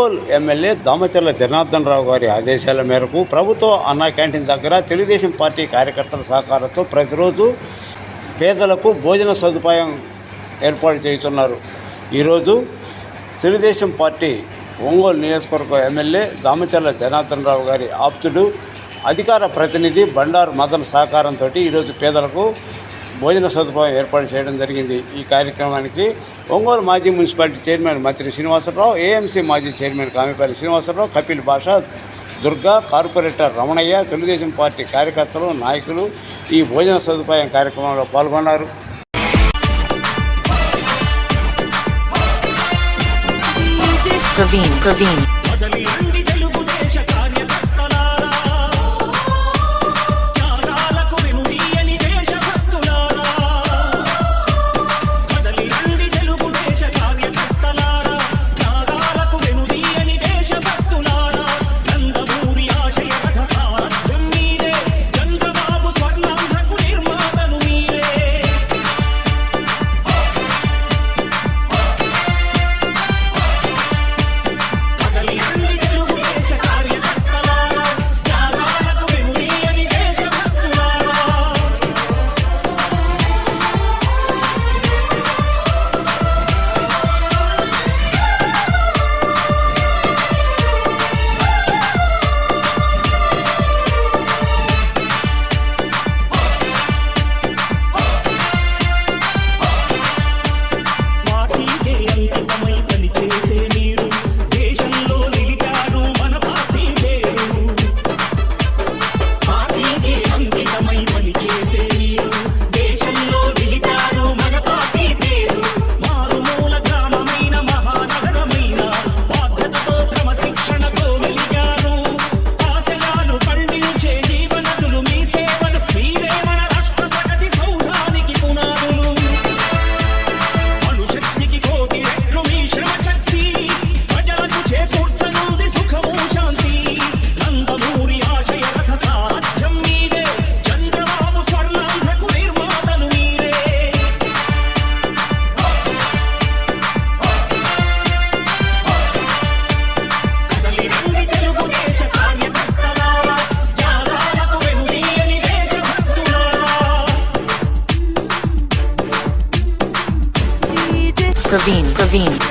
Ongole MLA Damacharla Janardhan Rao గారి ఆదేశాల మేరకు ప్రభుత్వ అన్నా క్యాంటీన్ దగ్గర తెలుగుదేశం పార్టీ కార్యకర్తల సహకారంతో ప్రతిరోజు పేదలకు భోజన సదుపాయం ఏర్పాటు చేస్తున్నారు. ఈరోజు తెలుగుదేశం పార్టీ ఒంగోలు నియోజకవర్గ ఎమ్మెల్యే దామచర్ల జనార్దన్ రావు గారి ఆప్తుడు అధికార ప్రతినిధి బండారు మదన్ సహకారంతో ఈరోజు పేదలకు భోజన సదుపాయం ఏర్పాటు చేయడం జరిగింది. ఈ కార్యక్రమానికి ఒంగోలు మాజీ మున్సిపాలిటీ చైర్మన్ మంత్రి శ్రీనివాసరావు, ఏఎంసీ మాజీ చైర్మన్ కామిపల్లి శ్రీనివాసరావు, కపిల్ భాషా, దుర్గా, కార్పొరేటర్ రమణయ్య, తెలుగుదేశం పార్టీ కార్యకర్తలు, నాయకులు ఈ భోజన సదుపాయం కార్యక్రమంలో పాల్గొన్నారు. Praveen. Praveen. Praveen.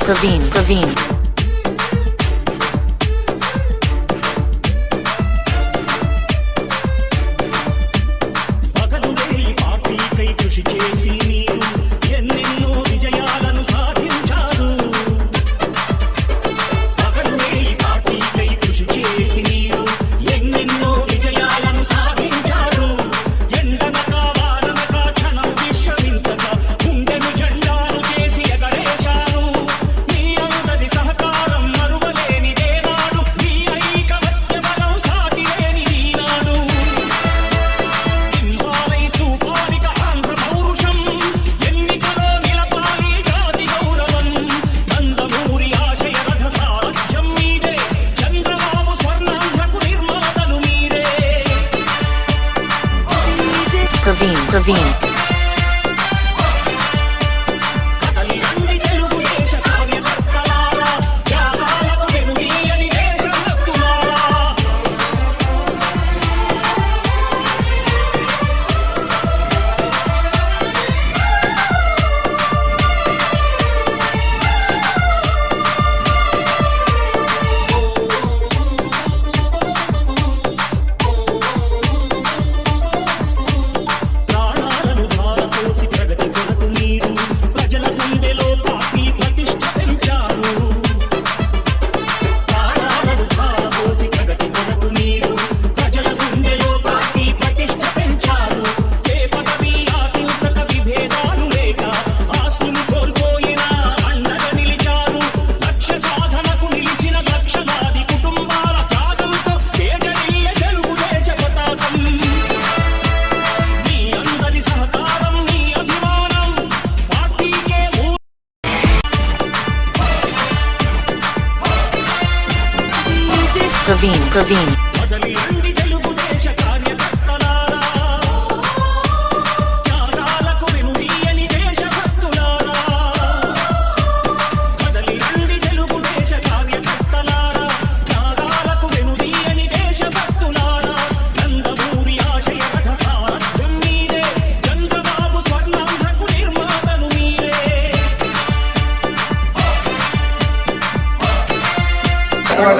Praveen. Praveen. Praveen.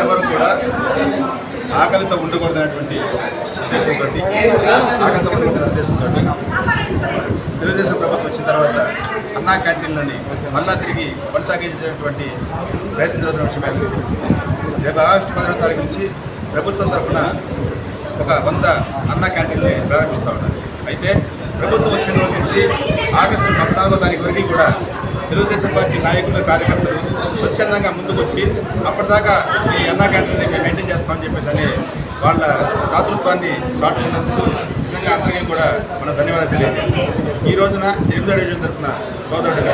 ఎవరు కూడా ఆకలితో ఉండకూడదనేటువంటి ఉద్దేశంతో తెలుగుదేశం ప్రభుత్వం వచ్చిన తర్వాత అన్నా క్యాంటీన్లని మళ్ళా తిరిగి కొనసాగించేటువంటి ప్రయత్నం జరుగుతున్న విషయం అందరికీ తెలిసింది. రేపు ఆగస్టు 15వ తారీఖు నుంచి ప్రభుత్వం తరఫున ఒక 100 అన్నా క్యాంటీన్ని ప్రారంభిస్తూ ఉన్నారు. అయితే ప్రభుత్వం వచ్చిన రోజు నుంచి ఆగస్టు 14వ తారీఖు వరకు కూడా తెలుగుదేశం పార్టీ నాయకులు కార్యకర్తలు స్వచ్ఛందంగా ముందుకొచ్చి అప్పటిదాకా ఈ అన్నా క్యాంటీన్ని మేము మెయింటైన్ చేస్తామని చెప్పేసి అని వాళ్ళ దాతృత్వాన్ని చాటుకున్నందుకు నిజంగా అందరికీ కూడా మన ధన్యవాదాలు తెలియజేయాలి. ఈ రోజున 8వ డివిజన్ తరఫున సోదరుడుగా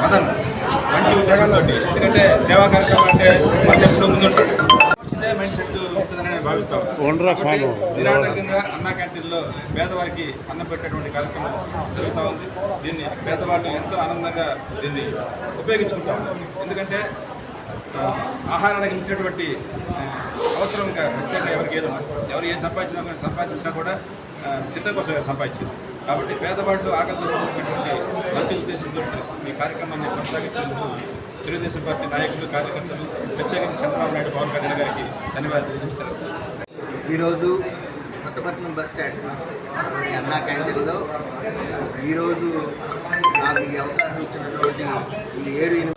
మదన్ మంచి ఉద్దేశంతో, ఎందుకంటే సేవా కార్యక్రమం అంటే వాళ్ళు ఎప్పుడూ ముందుంటాడు, ఇదే మైండ్ సెట్ ఉంటుందని నేను భావిస్తాను. నిరాటంకంగా అన్నా క్యాంటీన్లో పేదవారికి అన్నం పెట్టేటువంటి కార్యక్రమం జరుగుతూ ఉంది. దీన్ని పేదవాళ్ళు ఎంతో ఆనందంగా దీన్ని ఉపయోగించుకుంటా ఉన్నారు. ఎందుకంటే ఆహారానికి ఇచ్చినటువంటి అవసరం ఇంకా ప్రత్యేకంగా ఎవరికి ఏదో ఎవరు ఏం సంపాదించినా కూడా తినడం కోసం సంపాదించింది. కాబట్టి పేదవాళ్ళు ఆకలితో ఉన్నటువంటి మంచి ఉద్దేశంతో ఈ కార్యక్రమాన్ని కొనసాగిస్తున్నందుకు తెలుగుదేశం పార్టీ నాయకులు కార్యకర్తలు ప్రత్యేకంగా చంద్రబాబు నాయుడు పవన్ కళ్యాణ్ గారికి ధన్యవాదాలు తెలియజేస్తారు. ఈరోజు కొత్తపట్నం బస్ స్టాండ్ అన్నా క్యాంటీన్లో ఈరోజు నాకు ఈ అవకాశం ఇచ్చినటువంటి ఈ 7-8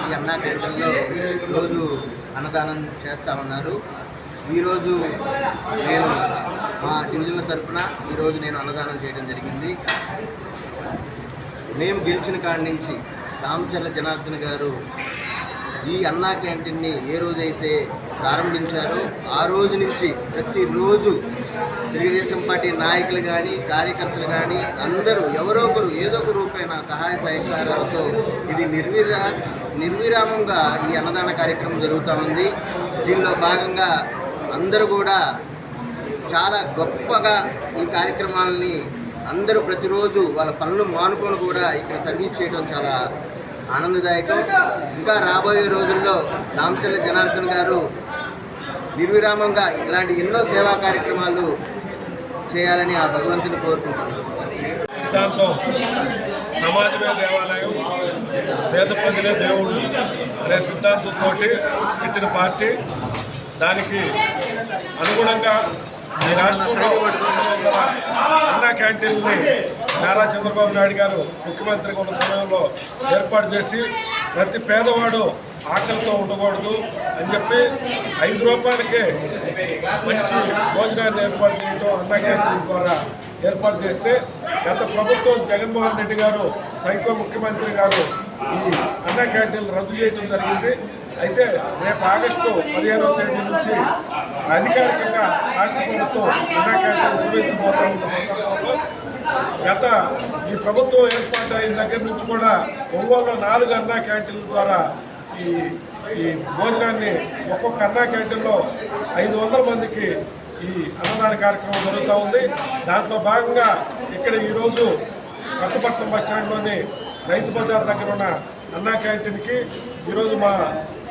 ఈ అన్నా క్యాంటీన్లో రోజు అన్నదానం చేస్తూ ఉన్నారు. ఈరోజు నేను మా డివిజన్ల తరఫున ఈరోజు నేను అన్నదానం చేయడం జరిగింది. మేము గెలిచిన కాడి నుంచి రామచర్ల జనార్దన్ గారు ఈ అన్నా క్యాంటీన్ని ఏ రోజైతే ప్రారంభించారో ఆ రోజు నుంచి ప్రతిరోజు తెలుగుదేశం పార్టీ నాయకులు కానీ కార్యకర్తలు కానీ అందరూ ఎవరో ఒకరు ఏదో ఒక రూపైన సహాయ సహకారాలతో ఇది నిర్విరామంగా ఈ అన్నదాన కార్యక్రమం జరుగుతూ ఉంది. దీనిలో భాగంగా అందరూ కూడా చాలా గొప్పగా ఈ కార్యక్రమాలని అందరూ ప్రతిరోజు వాళ్ళ పనులు మానుకొని కూడా ఇక్కడ సర్వీస్ చేయడం చాలా ఆనందదాయకం. ఇంకా రాబోయే రోజుల్లో రామచర్ల జనార్దన్ గారు నిర్విరామంగా ఇలాంటి ఎన్నో సేవా కార్యక్రమాలు చేయాలని ఆ భగవంతుని కోరుకుంటున్నాను. దాంతో సమాజమే దేవాలయం, పేద ప్రజలే దేవుళ్ళు అనే సిద్ధాంతంతో పెట్టిన పార్టీ. దానికి అనుగుణంగా ఈ రాష్ట్రంలో అన్నా క్యాంటీన్ని నారా చంద్రబాబు నాయుడు గారు ముఖ్యమంత్రిగా ఉన్న సమయంలో ఏర్పాటు చేసి ప్రతి పేదవాడు ఆకలితో ఉండకూడదు అని చెప్పి 5 రూపాయలకే మంచి భోజనాన్ని ఏర్పాటు చేయడం అన్నా క్యాంటీన్ ద్వారా ఏర్పాటు చేస్తే గత ప్రభుత్వం జగన్మోహన్ రెడ్డి గారు సైకో ముఖ్యమంత్రి గారు ఈ అన్నా క్యాంటీన్లు రద్దు చేయడం జరిగింది. అయితే రేపు ఆగస్టు 15వ తేదీ నుంచి అధికారికంగా రాష్ట్ర ప్రభుత్వం అన్నా క్యాంటీన్ నిర్వహించబోతా ఉన్న గత ఈ ప్రభుత్వం ఏర్పాటు అయిన దగ్గర నుంచి కూడా ఒంగోలులో 4 అన్నా క్యాంటీన్ల ద్వారా ఈ భోజనాన్ని ఒక్కొక్క అన్నా క్యాంటీన్లో 500 మందికి ఈ అన్నదాన కార్యక్రమం జరుగుతూ ఉంది. దాంట్లో భాగంగా ఇక్కడ ఈరోజు కొత్తపట్నం బస్టాండ్లోని రైతు బజార్ దగ్గర ఉన్న అన్నా క్యాంటీన్కి ఈరోజు మా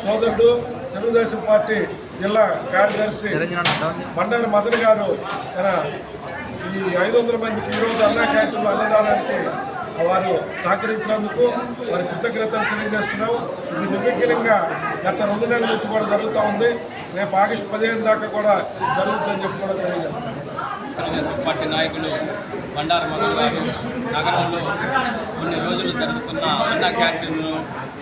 సోదరుడు తెలుగుదేశం పార్టీ జిల్లా కార్యదర్శి బండారు మదన్ గారు ఈ 500 మందికి ఈరోజు అన్నా క్యాంటీన్లో అన్నదానానికి వారు సహకరించినందుకు వారి కృతజ్ఞతలు తెలియజేస్తున్నాం. ఇది నిర్విఘ్నంగా గత 2 నెలల నుంచి కూడా జరుగుతూ ఉంది. రేపు ఆగస్టు 15 దాకా కూడా జరుగుతుందని చెప్పి కూడా తెలియజేస్తున్నాం. తెలుగుదేశం పార్టీ నాయకులు బండారు మదన్ గారు నగరంలో కొన్ని రోజులు జరుగుతున్న అన్నా క్యాంటీన్ను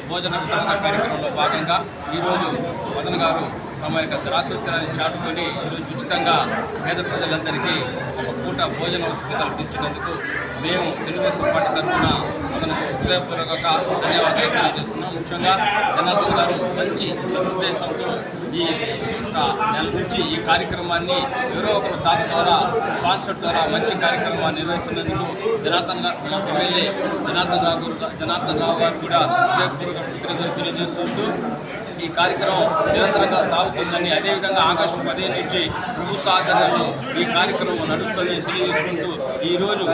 భోజన వితరణ కార్యక్రమంలో భాగంగా ఈరోజు మదన్ గారు తమ యొక్క దాతృత్వాన్ని చాటుకొని ఈరోజు ఉచితంగా పేద ప్రజలందరికీ ఒక పూట భోజన వసతి కల్పించినందుకు మేము తెలుగుదేశం పార్టీ తరఫున అతనికి హృదయపూర్వక ధన్యవాదాలు తెలియజేస్తున్నాం. ముఖ్యంగా జనార్దన్ గారు మంచి ఉద్దేశంతో ఈ నెల నుంచి ఈ కార్యక్రమాన్ని ఎవరో ఒకరు దాత ద్వారా స్పాన్సర్ ద్వారా మంచి కార్యక్రమాన్ని నిర్వహిస్తున్నందుకు జనార్దన్ గారు ఎమ్మెల్యే జనార్దన్ రావు గారు కూడా హృదయపూర్వక కృతజ్ఞతలు తెలియజేస్తుంటూ ఈ కార్యక్రమం నిరంతరంగా సాగుతుందని, అదేవిధంగా ఆగస్టు 15 నుంచి ప్రభుత్వ ఆధ్వర్యంలో ఈ కార్యక్రమం నడుస్తుందని తెలియజేసుకుంటూ ఈరోజు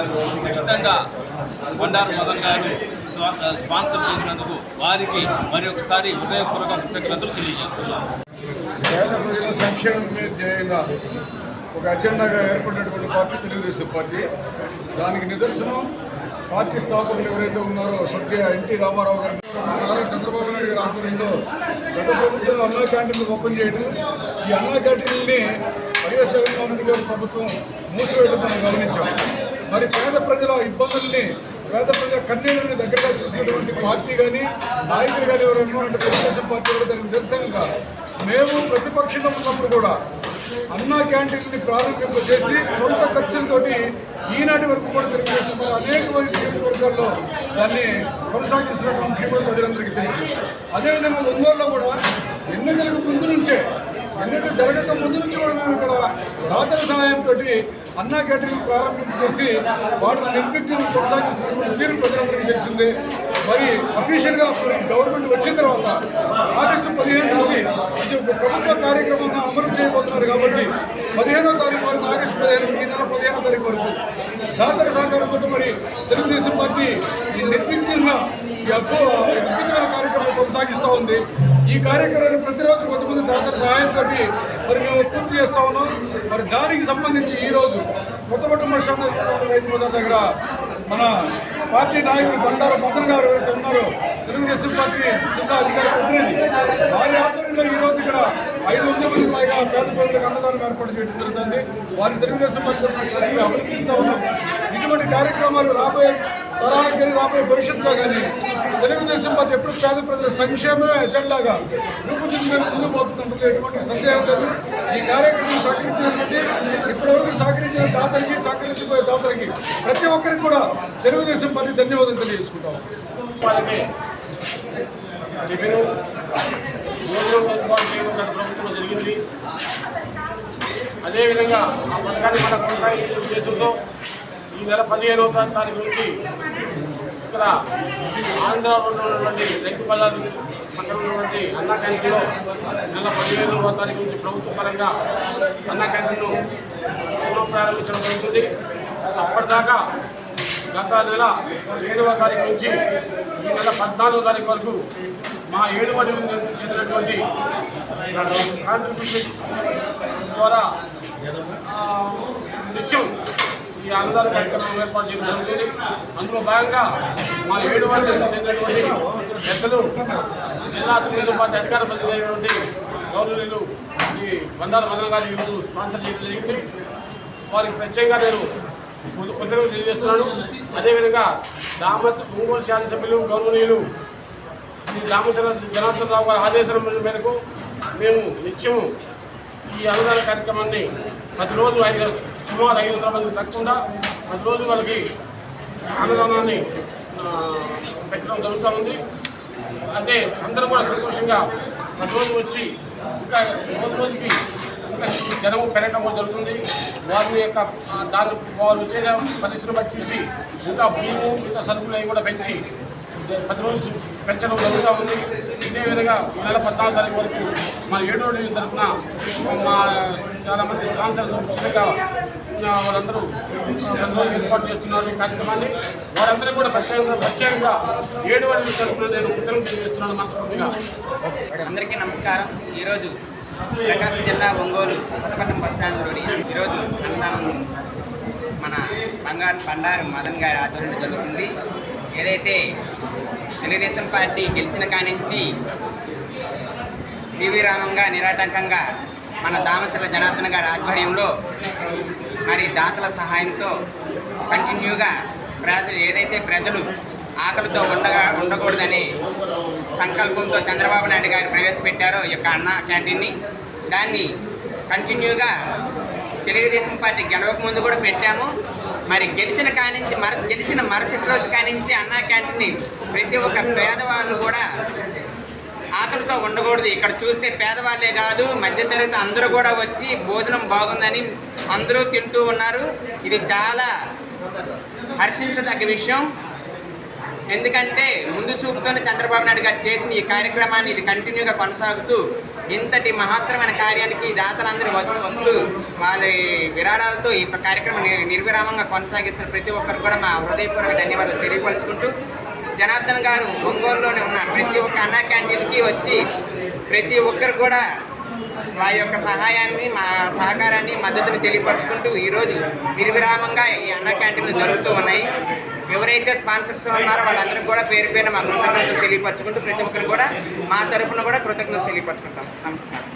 ఉచితంగా బండారు మదన్ గారు స్పాన్సర్ చేసినందుకు వారికి మరొకసారి హృదయపూర్వక కృతజ్ఞతలు తెలియజేస్తున్నాం. పేద ప్రజల సంక్షేమమే ధ్యేయంగా ఒక అజెండాగా ఏర్పడినటువంటి పార్టీ తెలుగుదేశం పార్టీ. దానికి నిదర్శనం పార్టీ స్థాపకులు ఎవరైతే ఉన్నారో స్వర్గీయ ఎన్టీ రామారావు గారు, నారా చంద్రబాబు నాయుడు గారి ఆధ్వర్యంలో గత ప్రభుత్వం అన్నా క్యాంటీన్లు ఓపెన్ చేయడం, ఈ అన్నా క్యాంటీన్ని వైఎస్ జగన్మోహన్ రెడ్డి గారి ప్రభుత్వం మూసివేయడం మనం గమనించాం. మరి పేద ప్రజల ఇబ్బందుల్ని, పేద ప్రజల కన్నీళ్ళని దగ్గరగా చూసినటువంటి పార్టీ కానీ నాయకులు కానీ ఎవరు ఉన్నారంటే తెలుగుదేశం పార్టీ కూడా దానికి నిదర్శనంగా మేము ప్రతిపక్షంలో ఉన్నప్పుడు కూడా అన్నా క్యాంటీన్ని ప్రారంభింపజేసి సొంత ఖర్చులతోటి ఈనాటి వరకు కూడా తెలుగుదేశం పార్టీ అనేక నియోజకవర్గాల్లో దాన్ని కొనసాగిస్తున్నటువంటి ముఖ్యమంత్రి ప్రజలందరికీ తెలుసు. అదేవిధంగా ఒంగోలులో కూడా ఎన్నికలకు ముందు నుంచే, ఎన్నికలు జరగక ముందు నుంచి కూడా మేము ఇక్కడ దాతల సహాయంతో అన్నా క్యాంటీన్లు ప్రారంభించేసి వాటిని నిర్విఘ్నంగా కొనసాగిస్తున్నటువంటి తీరు ప్రజలందరికీ తెలిసిందే. మరి అఫీషియల్గా గవర్నమెంట్ వచ్చిన తర్వాత ఆగస్టు 15 నుంచి ఇది ఒక ప్రభుత్వ కార్యక్రమంగా అమలు చేయబోతున్నారు కాబట్టి 15వ తారీఖు వరకు, ఆగస్టు 15 ఈ నెల 15వ తారీఖు వరకు దాతల సహకారంతో మరి తెలుగుదేశం పార్టీ ఈ నిర్విఘ్నంగా ఈ అద్భుతమైన కార్యక్రమం కొనసాగిస్తూ ఉంది. ఈ కార్యక్రమాన్ని ప్రతిరోజు కొంతమంది దాతల సహాయంతో మరి మేము పూర్తి చేస్తా ఉన్నాం. మరి దానికి సంబంధించి ఈరోజు కొత్తపట్నం బస్టాండ్ రైతు బజార్ దగ్గర మన పార్టీ నాయకులు బండారు మదన్ గారు ఎవరైతే ఉన్నారో తెలుగుదేశం పార్టీ జిల్లా అధికార ప్రతినిధి, వారి ఆధ్వర్యంలో ఈరోజు ఇక్కడ 500 మంది పైగా పేద ప్రజలకు అన్నదానం ఏర్పాటు చేయడం జరుగుతుంది. వారిని తెలుగుదేశం పార్టీ అభినందిస్తూ ఉన్నాం. ఇటువంటి కార్యక్రమాలు రాబోయే తరాలకు కానీ రాబోయే భవిష్యత్తులో కానీ తెలుగుదేశం పార్టీ ఎప్పుడు పేద ప్రజల సంక్షేమమే ఎజెండాగా రూపుదిద్దుకొని ముందుకు పోతుందంటే ఎటువంటి సందేహం లేదు. ఈ కార్యక్రమం సహకరించినటువంటి ఇప్పటివరకు సహకరించిన దాతలకి, సహకరించబోయే దాతలకి ప్రతి ఒక్కరికి కూడా తెలుగుదేశం పార్టీ ధన్యవాదాలు తెలియజేసుకుంటాం. ప్రభుత్వం జరిగింది. అదేవిధంగా ఆ పథకాన్ని మనం కొనసాగించే ఉద్దేశంతో ఈ నెల 15వ తారీఖు నుంచి ఇక్కడ ఆంధ్రాలో ఉన్నటువంటి రైతు బజార్ పక్కన ఉన్నటువంటి అన్నా క్యాంటీన్లో నెల 15వ తారీఖు నుంచి ప్రభుత్వ పరంగా అన్నా క్యాంటీన్ను పునఃప్రారంభించడం జరుగుతుంది. అప్పటిదాకా గత నెల 7వ తారీఖు నుంచి ఈ నెల 14వ తారీఖు వరకు మా 7వ డివిజన్ చెందినటువంటి కాంట్రిబ్యూషన్స్ ద్వారా నిత్యం ఈ అన్నదాన కార్యక్రమం ఏర్పాటు చేయడం జరుగుతుంది. అందులో భాగంగా మా 7 వార్డులకు చెందినటువంటి పెద్దలు జిల్లా తెలుగుదేశం పార్టీ అధికార ప్రతినిధి అయినటువంటి గౌరవనీయులు శ్రీ బండారు మదన్ గారు ఈరోజు స్పాన్సర్ చేయడం జరిగింది. వారికి ప్రత్యేకంగా నేను కృతజ్ఞతలు తెలియజేస్తున్నాను. అదేవిధంగా ఒంగోలు శాసనసభ్యులు గౌరవనీయులు శ్రీ రామచంద్ర జనార్దన్ రావు గారి ఆదేశాల మేరకు మేము నిత్యము ఈ అన్నదాన కార్యక్రమాన్ని ప్రతిరోజు సుమారు 500 మందికి తగ్గకుండా ప్రతిరోజు వాళ్ళకి అన్నదానాన్ని పెట్టడం జరుగుతూ ఉంది. అంటే అందరూ కూడా సంతోషంగా ప్రతిరోజు వచ్చి ఇంకా రోజుకి ఇంకా జనం పెరగడం కూడా జరుగుతుంది. వారి యొక్క దాన్ని వారు వచ్చే పరిస్థితిని బట్టి చూసి ఇంకా బియ్యము ఇంకా సరుకులు అవి కూడా పెంచి ప్రతిరోజు పెంచడం జరుగుతూ ఉంది. ఇదే విధంగా ఈ నెల 14వ తారీఖు వరకు మన 7వ డివిజన్ తరఫున మా చాలామంది స్పాన్సర్స్ ఉచితంగా వాళ్ళందరూ ప్రతిరోజు ఏర్పాటు చేస్తున్నారు ఈ కార్యక్రమాన్ని. వారందరూ కూడా ప్రత్యేకంగా 7వ డివిజన్ తరఫున నేను కృతజ్ఞతలు తెలియజేస్తున్నాను మనస్ఫూర్తిగా. అందరికీ నమస్కారం. ఈరోజు ప్రకాశం జిల్లా ఒంగోలు కొత్తపట్నం బస్టాండ్లోని ఈరోజు అన్నదానం మన బండారు మదన్ గారి ఆధ్వర్యంలో జరుగుతుంది. ఏదైతే తెలుగుదేశం పార్టీ గెలిచిన కానించి వివి రామంగా నిరాటంకంగా మన దామచర్ల జనార్దన్ గారి ఆధ్వర్యంలో మరి దాతల సహాయంతో కంటిన్యూగా ఏదైతే ప్రజలు ఆకలితో ఉండకూడదనే సంకల్పంతో చంద్రబాబు నాయుడు గారు ప్రవేశపెట్టారో ఈ యొక్క అన్న క్యాంటీన్ని, దాన్ని కంటిన్యూగా తెలుగుదేశం పార్టీ గెలవక ముందు కూడా పెట్టాము. మరి గెలిచిన మరుసటి రోజు కానించి అన్నా క్యాంటీన్ని ప్రతి ఒక్క పేదవాళ్ళు కూడా ఆకలితో ఉండకూడదు. ఇక్కడ చూస్తే పేదవాళ్ళే కాదు మధ్యతరగతి అందరూ కూడా వచ్చి భోజనం బాగుందని అందరూ తింటూ ఉన్నారు. ఇది చాలా హర్షించదగ్గ విషయం. ఎందుకంటే ముందు చూపుతోనే చంద్రబాబు నాయుడు గారు చేసిన ఈ కార్యక్రమాన్ని ఇది కంటిన్యూగా కొనసాగుతూ ఇంతటి మహత్తరమైన కార్యానికి దాతలందరూ వస్తూ వాళ్ళ విరాళాలతో ఈ కార్యక్రమం నిర్విరామంగా కొనసాగిస్తున్న ప్రతి ఒక్కరు కూడా మా హృదయపూర్వక ధన్యవాదాలు తెలియపరుచుకుంటూ, జనార్దన్ గారు ఒంగోలులోనే ఉన్న ప్రతి ఒక్క అన్నా క్యాంటీన్కి వచ్చి ప్రతి ఒక్కరు కూడా వారి యొక్క సహాయాన్ని మా సహకారాన్ని మద్దతుని తెలియపరుచుకుంటూ ఈరోజు నిర్విరామంగా ఈ అన్నా క్యాంటీన్లు జరుగుతూ ఉన్నాయి. ఎవరైతే స్పాన్సర్స్ ఉన్నారో వాళ్ళందరికీ కూడా పేరు పేరు మా కృతజ్ఞతలు తెలియపరచుకుంటూ ప్రతి ఒక్కరు కూడా మా తరపున కూడా కృతజ్ఞతలు తెలియపరచుకుంటాం. నమస్కారం.